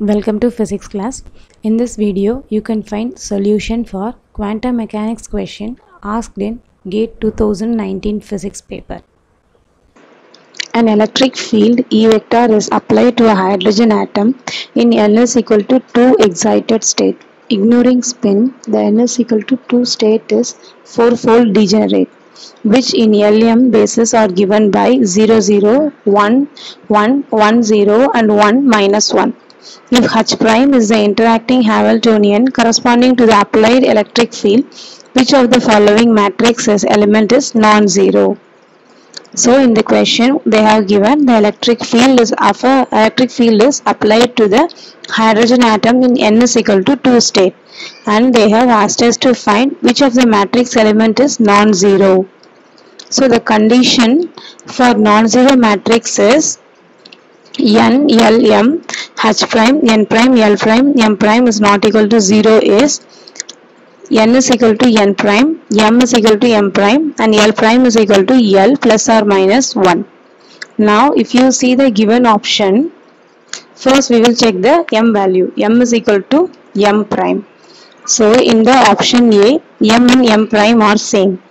Welcome to physics class. In this video, you can find solution for quantum mechanics question asked in GATE 2019 physics paper. An electric field E vector is applied to a hydrogen atom in N is equal to 2 excited state. Ignoring spin, the N is equal to 2 state is 4-fold degenerate, which in LM bases are given by 0, 0, 1, 1, 1, 0 and 1 minus 1. If H prime is the interacting Hamiltonian corresponding to the applied electric field, which of the following matrix's element is non-zero? So in the question they have given the electric field is applied to the hydrogen atom in N is equal to 2 state, and they have asked us to find which of the matrix element is non-zero. So the condition for non-zero matrix is N, L, M, H prime, N prime, L prime, M prime is not equal to 0 is N is equal to N prime, M is equal to M prime and L prime is equal to L plus or minus 1. Now if you see the given option, first we will check the M value. M is equal to M prime. So in the option A, M and M prime are same.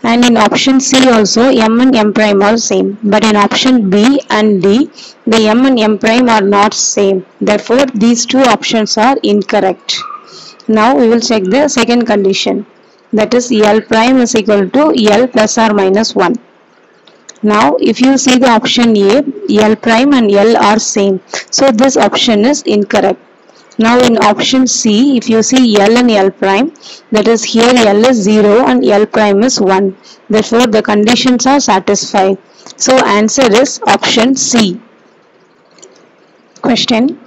And in option C also M and M prime are same, but in option B and D the M and M prime are not same. Therefore these two options are incorrect. Now we will check the second condition, that is L prime is equal to L plus or minus 1. Now if you see the option A, L prime and L are same, so this option is incorrect. Now in option C, if you see L and L prime, that is here L is 0 and L prime is 1. Therefore the conditions are satisfied. So answer is option C. Question.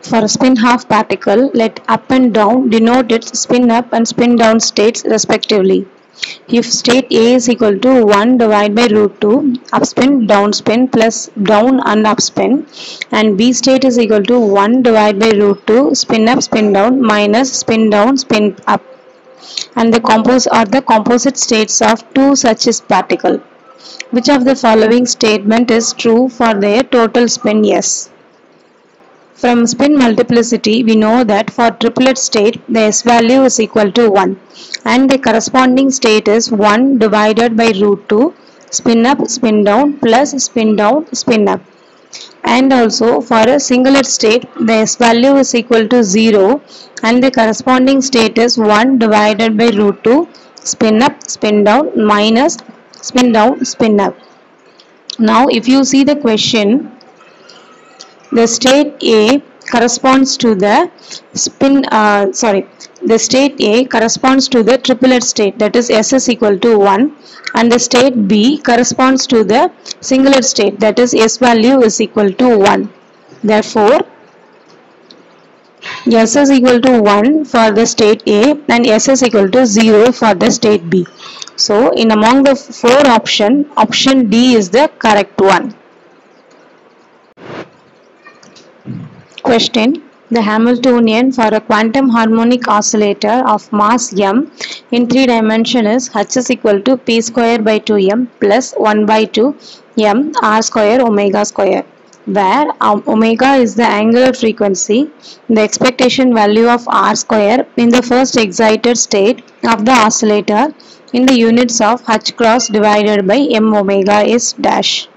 For a spin half particle, let up and down denote its spin up and spin down states respectively. If state A is equal to 1 divided by root 2 upspin downspin plus down and upspin, and B state is equal to 1 divided by root 2 spin up spin down minus spin down spin up, and the composite states of two such a particle. Which of the following statement is true for their total spin S? From spin multiplicity, we know that for triplet state, the S value is equal to 1 and the corresponding state is 1 divided by root 2 spin up spin down plus spin down spin up. And also for a singlet state, the S value is equal to 0 and the corresponding state is 1 divided by root 2 spin up spin down minus spin down spin up. Now if you see the question, the state A corresponds to the the state A corresponds to the triplet state, that is S is equal to 1, and the state B corresponds to the singlet state, that is S value is equal to 1. Therefore S is equal to 1 for the state A and S is equal to 0 for the state B. So in among the four options, option D is the correct one. Question. The Hamiltonian for a quantum harmonic oscillator of mass m in 3 dimensions is H is equal to p square by 2m plus 1 by 2 m r square omega square, where omega is the angular frequency, the expectation value of r square in the first excited state of the oscillator in the units of h cross divided by m omega is dash.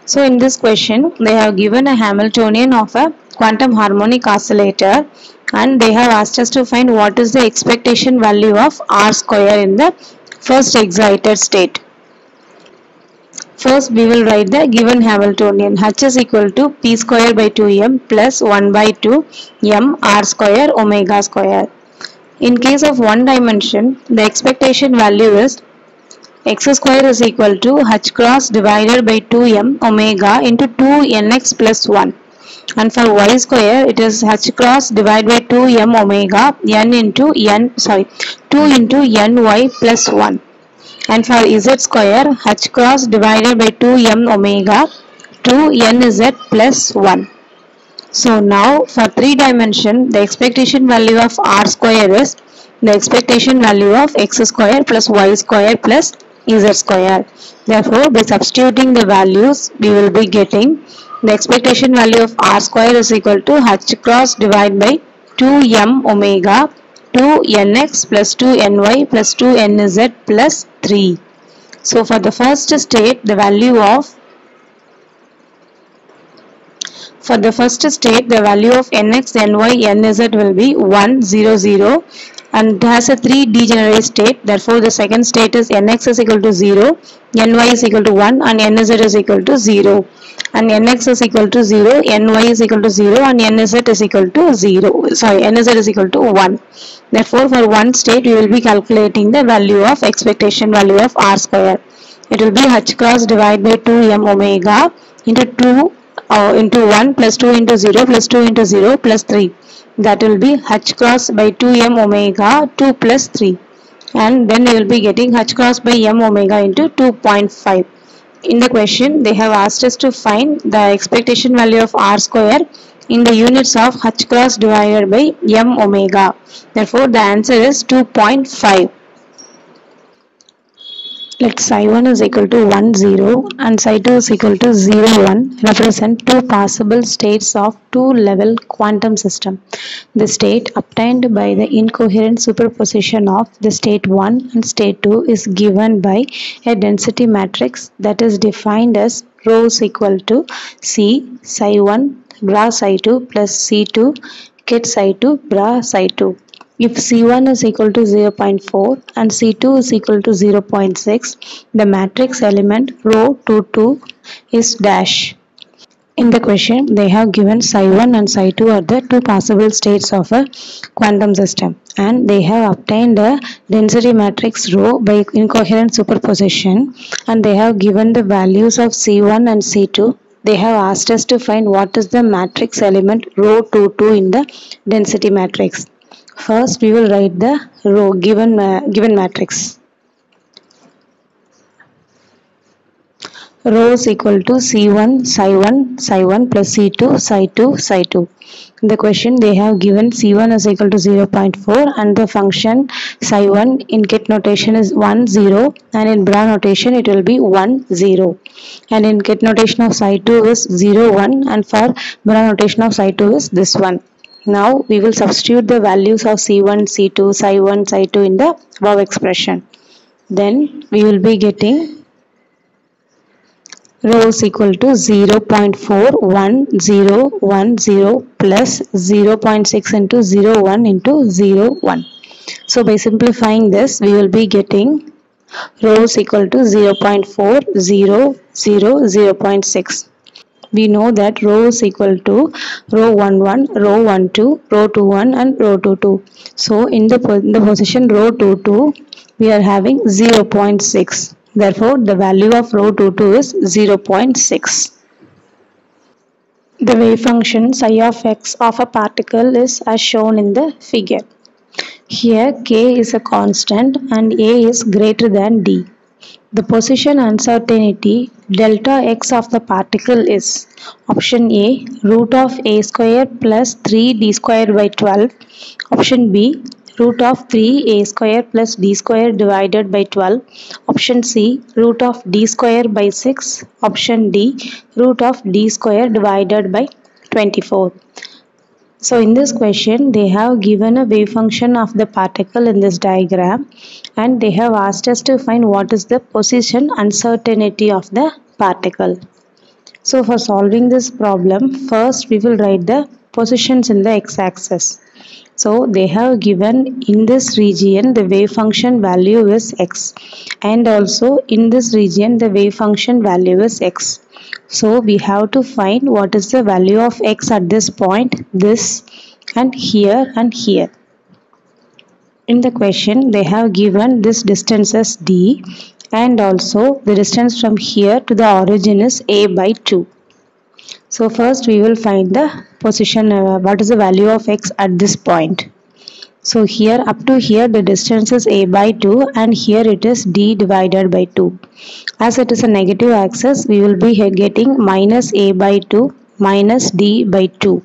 So in this question they have given a Hamiltonian of a quantum harmonic oscillator and they have asked us to find what is the expectation value of r square in the first excited state. First we will write the given Hamiltonian. H is equal to p square by 2m plus 1 by 2 m r square omega square. In case of one dimension, the expectation value is x square is equal to h cross divided by 2m omega into 2nx plus 1, and for y square it is h cross divided by 2m omega 2 into ny plus 1, and for z square h cross divided by 2m omega 2nz plus 1. So now for 3 dimension, the expectation value of r square is the expectation value of x square plus y square plus z square. Therefore by substituting the values we will be getting the expectation value of r square is equal to h cross divided by 2m omega 2nx plus 2ny plus 2nz plus 3. So for the first state, the value of nx, ny, nz will be 1, 0, 0 and it has a 3 degenerate state. Therefore, the second state is nx is equal to 0, ny is equal to 1 and nz is equal to 0. And nx is equal to 0, ny is equal to 0 and nz is equal to 0. Sorry, nz is equal to 1. Therefore, for one state, we will be calculating the value of expectation value of r square. It will be h cross divided by 2m omega into 2 into 1 plus 2 into 0 plus 2 into 0 plus 3. That will be h cross by 2m omega 2 plus 3. And then we will be getting h cross by m omega into 2.5. In the question, they have asked us to find the expectation value of r square in the units of h cross divided by m omega. Therefore, the answer is 2.5. Let psi1 is equal to 1, 0 and psi2 is equal to 0, 1 represent two possible states of two-level quantum system. The state obtained by the incoherent superposition of the state 1 and state 2 is given by a density matrix that is defined as rho is equal to C psi1 bra psi2 plus C2 ket psi2 bra psi2. If C1 is equal to 0.4 and C2 is equal to 0.6, the matrix element rho 2 is dash. In the question, they have given psi1 and psi2 are the two possible states of a quantum system, and they have obtained a density matrix rho by incoherent superposition, and they have given the values of C1 and C2. They have asked us to find what is the matrix element rho 2 in the density matrix. First, we will write the row given matrix. Rho is equal to C1 psi1 plus C2 psi2 psi2. In the question, they have given C1 is equal to 0.4 and the function psi1 in ket notation is 1, 0 and in bra notation it will be 1, 0. And in ket notation of psi2 is 0, 1 and for bra notation of psi2 is this one. Now we will substitute the values of C1, C2, psi1, psi2 in the above expression. Then we will be getting rho is equal to 0.411010 plus 0.6 into 01 into 01. So by simplifying this, we will be getting rho is equal to 0.400 0.6. We know that rho is equal to rho 11, rho 12, rho 21 and rho 22. So in the position rho 22, we are having 0.6. Therefore, the value of rho 22 is 0.6. The wave function psi of x of a particle is as shown in the figure. Here k is a constant and a is greater than d. The position uncertainty delta x of the particle is option A root of a square plus 3d square by 12, option B root of 3a square plus d square divided by 12, option C root of d square by 6, option D root of d square divided by 24. So in this question, they have given a wave function of the particle in this diagram and they have asked us to find what is the position uncertainty of the particle. So for solving this problem, first we will write the positions in the x-axis. So they have given in this region the wave function value is x and also in this region the wave function value is x. So we have to find what is the value of x at this point, this and here and here. In the question they have given this distance as d and also the distance from here to the origin is a by 2. So first we will find the position, what is the value of x at this point. So here up to here the distance is a by 2 and here it is d divided by 2. As it is a negative axis, we will be getting minus a by 2 minus d by 2.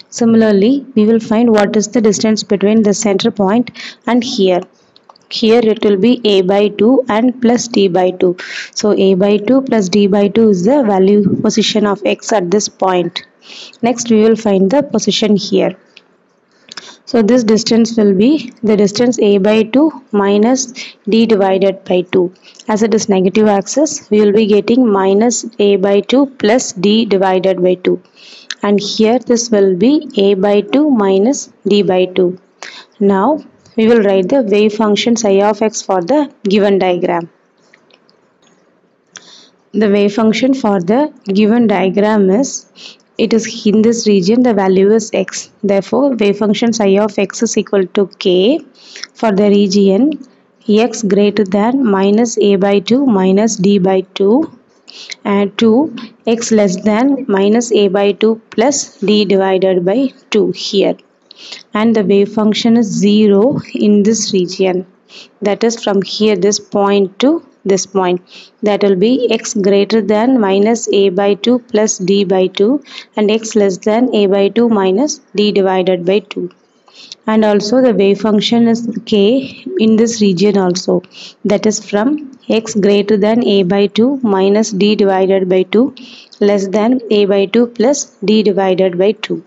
Similarly, we will find what is the distance between the center point and here. here it will be a by 2 and plus d by 2. So a by 2 plus d by 2 is the value position of x at this point. Next we will find the position here. So this distance will be the distance a by 2 minus d divided by 2. As it is negative axis, we will be getting minus a by 2 plus d divided by 2. And here this will be a by 2 minus d by 2. Now we will write the wave function psi of x for the given diagram. The wave function for the given diagram is, it is in this region, the value is x. Therefore, wave function psi of x is equal to k for the region x greater than minus a by 2 minus d by 2 and 2 x less than minus a by 2 plus d divided by 2 here. And the wave function is 0 in this region, that is from here this point to this point, that will be x greater than minus a by 2 plus d by 2 and x less than a by 2 minus d divided by 2. And also the wave function is k in this region also, that is from x greater than a by 2 minus d divided by 2 less than a by 2 plus d divided by 2.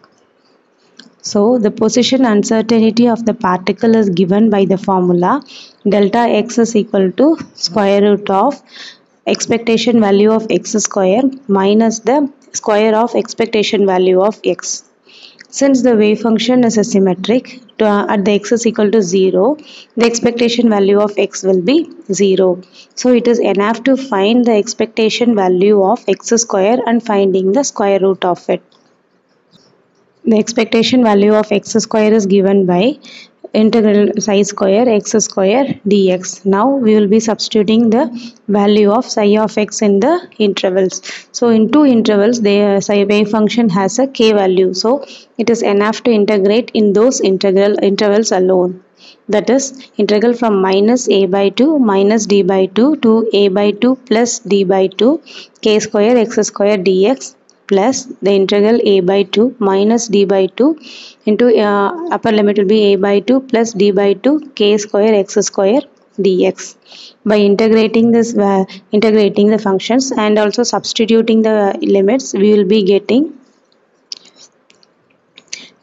So the position uncertainty of the particle is given by the formula delta x is equal to square root of expectation value of x square minus the square of expectation value of x. Since the wave function is a symmetric, at the x is equal to 0, the expectation value of x will be 0. So it is enough to find the expectation value of x square and finding the square root of it. The expectation value of x square is given by integral psi square x square dx. Now we will be substituting the value of psi of x in the intervals. So in two intervals, the psi wave function has a k value. So it is enough to integrate in those intervals alone. That is integral from minus a by 2 minus d by 2 to a by 2 plus d by 2 k square x square dx plus the integral a by 2 minus d by 2 into upper limit will be a by 2 plus d by 2 k square x square dx. By integrating the functions and also substituting the limits, we will be getting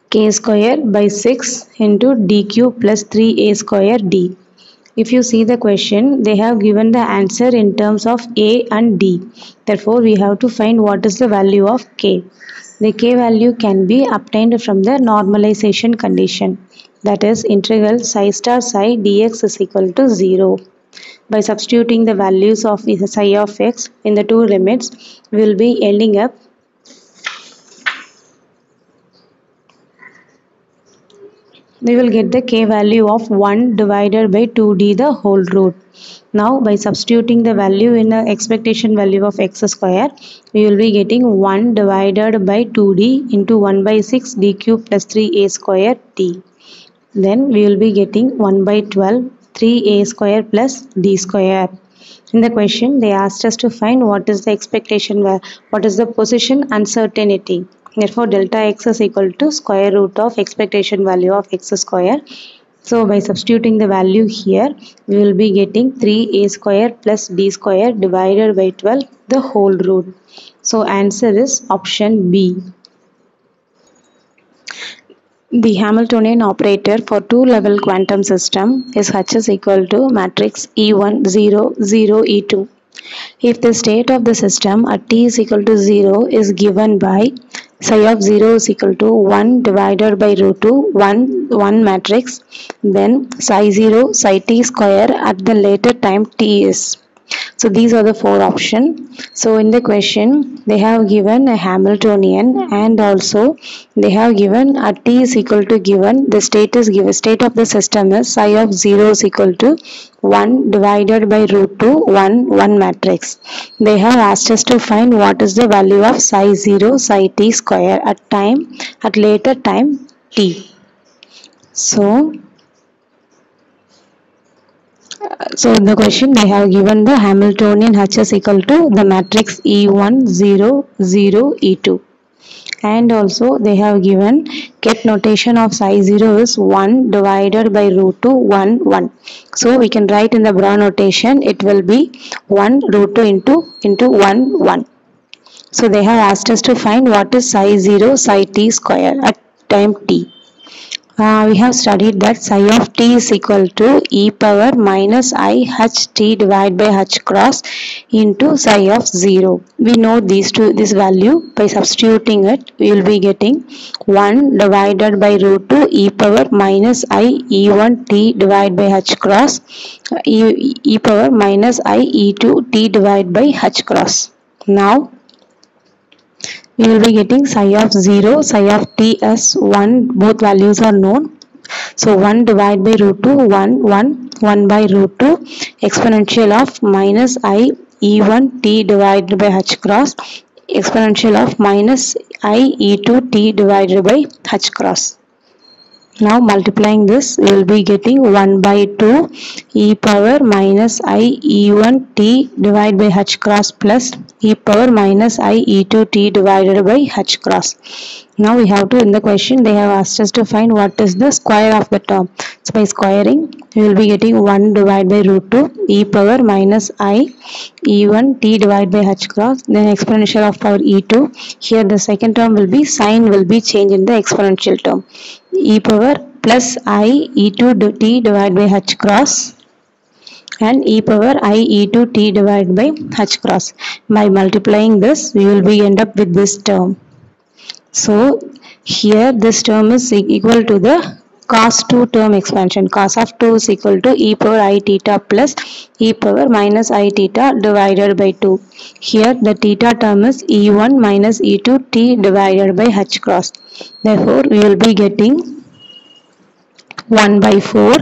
k square by 6 into dq plus 3a square d. If you see the question, they have given the answer in terms of a and d. Therefore, we have to find what is the value of k. The k value can be obtained from the normalization condition. That is integral psi star psi dx is equal to 0. By substituting the values of psi of x in the two limits, we will be ending up we will get the k value of 1 divided by 2d the whole root. Now by substituting the value in the expectation value of x square, we will be getting 1 divided by 2d into 1 by 6 dq plus 3a square d. Then we will be getting 1 by 12 3a square plus d square. In the question, they asked us to find what is the expectation, what is the position uncertainty. Therefore, delta x is equal to square root of expectation value of x square. So, by substituting the value here, we will be getting 3a square plus d square divided by 12, the whole root. So, answer is option B. The Hamiltonian operator for two-level quantum system is H is equal to matrix E1, 0, 0, E2. If the state of the system at t is equal to 0 is given by psi of 0 is equal to 1 divided by root 2, 1 matrix, then psi 0, psi t square at the later time t is. So these are the four options. So in the question, they have given a Hamiltonian and also they have given at t is equal to given the state is given. State of the system is psi of 0 is equal to 1 divided by root 2, 1 matrix. They have asked us to find what is the value of psi 0, psi t square at later time t. So in the question they have given the Hamiltonian H is equal to the matrix E1, 0, 0, E2. and also they have given get notation of psi 0 is 1 divided by root 2 1 1. So we can write in the Brown notation, it will be 1 root 2 into 1 1. So they have asked us to find what is psi 0 psi t square at time t. We have studied that psi of t is equal to e power minus I h t divided by h cross into psi of 0. We know this value. By substituting it, we will be getting 1 divided by root 2 e power minus I e1 t divided by h cross e power minus I e2 t divided by h cross. Now we will be getting psi of 0, psi of t as 1, both values are known. So 1 divided by root 2, 1, 1, 1 by root 2, exponential of minus I e1 t divided by h cross, exponential of minus I e2 t divided by h cross. Now multiplying this, we will be getting 1 by 2 e power minus I e1 t divided by h cross plus e power minus I e2 t divided by h cross. Now we have to, in the question they have asked us to find what is the square of the term. So by squaring, we will be getting 1 divided by root 2 e power minus I e1 t divided by h cross, then exponential of power e2. Here the second term will be, sign will be changed in the exponential term, e power plus I e2 t divided by h cross and e power I e2 t divided by h cross. By multiplying this, we will be end up with this term. So here this term is equal to the cos 2 term expansion. Cos of 2 is equal to e power I theta plus e power minus I theta divided by 2. Here the theta term is e1 minus e2 t divided by h cross. Therefore we will be getting 1 by 4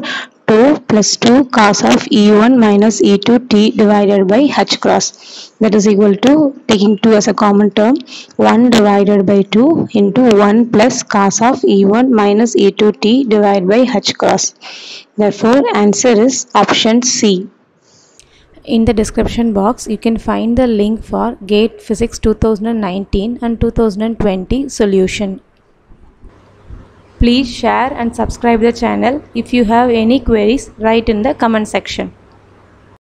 2 plus 2 cos of e1 minus e2 t divided by h cross, that is equal to, taking 2 as a common term, 1 divided by 2 into 1 plus cos of e1 minus e2 t divided by h cross. Therefore answer is option C. In the description box you can find the link for GATE Physics 2019 and 2020 solution. Please share and subscribe the channel. If you have any queries, write in the comment section.